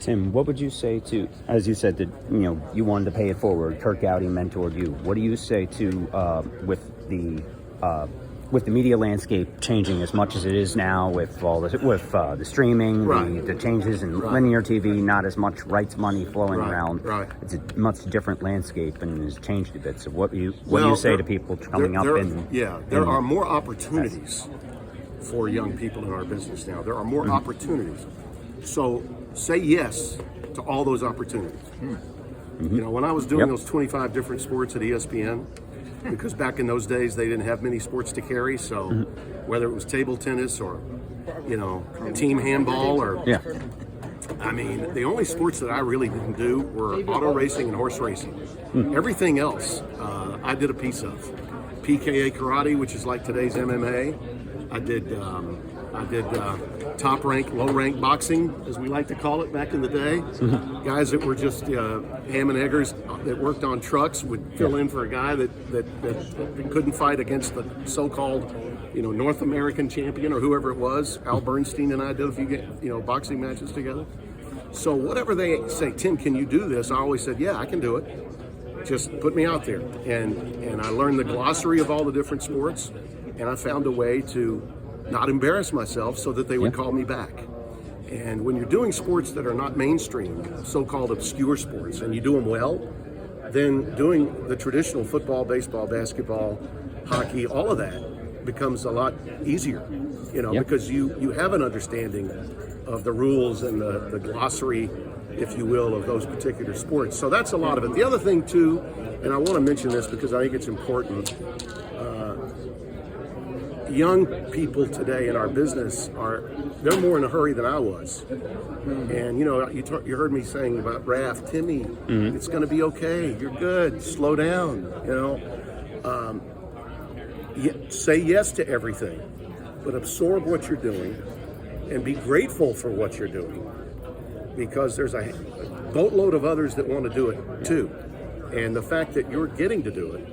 Tim, what would you say to, as you said that you wanted to pay it forward, Kirk Gowdy mentored you. What do you say to with the media landscape changing as much as it is now, with all the streaming, Right. the changes in linear TV, not as much rights money flowing around. Right. It's a much different landscape and has changed a bit. So what do you say to people coming up? There are more opportunities for young people in our business now. There are more opportunities. So say yes to all those opportunities. When I was doing those 25 different sports at ESPN, because back in those days they didn't have many sports to carry, so whether it was table tennis or team handball or the only sports that I really didn't do were auto racing and horse racing. Everything else I did a piece of. PKA karate, which is like today's MMA. I did top rank, low rank boxing, as we like to call it back in the day. Guys that were just ham and eggers that worked on trucks would fill in for a guy that couldn't fight against the so-called North American champion or whoever it was. Al Bernstein and I did a few boxing matches together. So whatever they say, Tim, can you do this? I always said, yeah, I can do it. Just put me out there. And I learned the glossary of all the different sports, and I found a way to not embarrass myself so that they would call me back. And when you're doing sports that are not mainstream, so-called obscure sports, and you do them well, then doing the traditional football, baseball, basketball, hockey, all of that becomes a lot easier, because you have an understanding of the rules and the glossary, if you will, of those particular sports. So that's a lot of it. The other thing too, and I want to mention this because I think it's important, young people today in our business they're more in a hurry than I was. And you heard me saying about Raph, Timmy, it's going to be okay. You're good. Slow down. Say yes to everything, but absorb what you're doing and be grateful for what you're doing, because there's a boatload of others that want to do it too. And the fact that you're getting to do it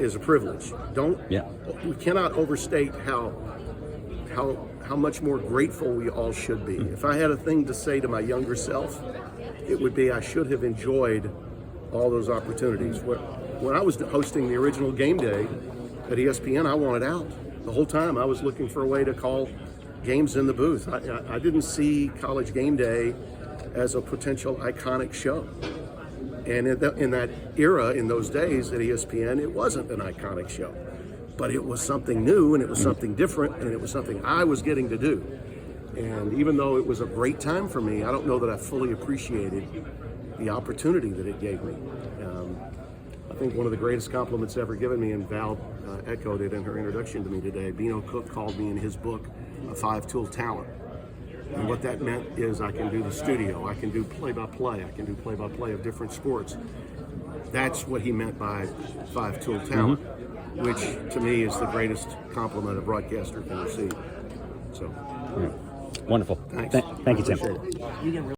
is a privilege. We cannot overstate how much more grateful we all should be. If I had a thing to say to my younger self, it would be I should have enjoyed all those opportunities. When I was hosting the original game day at ESPN, I wanted out. The whole time I was looking for a way to call games in the booth. I didn't see College Game Day as a potential iconic show. And in that era, in those days at ESPN, it wasn't an iconic show. But it was something new, and it was something different, and it was something I was getting to do. And even though it was a great time for me, I don't know that I fully appreciated the opportunity that it gave me. I think one of the greatest compliments ever given me, and Val echoed it in her introduction to me today, Beano Cook called me in his book a five-tool talent. And what that meant is I can do the studio, I can do play-by-play, I can do play-by-play of different sports. That's what he meant by five-tool talent, which to me is the greatest compliment a broadcaster can receive. So, Wonderful. thanks. Thank you, Tim.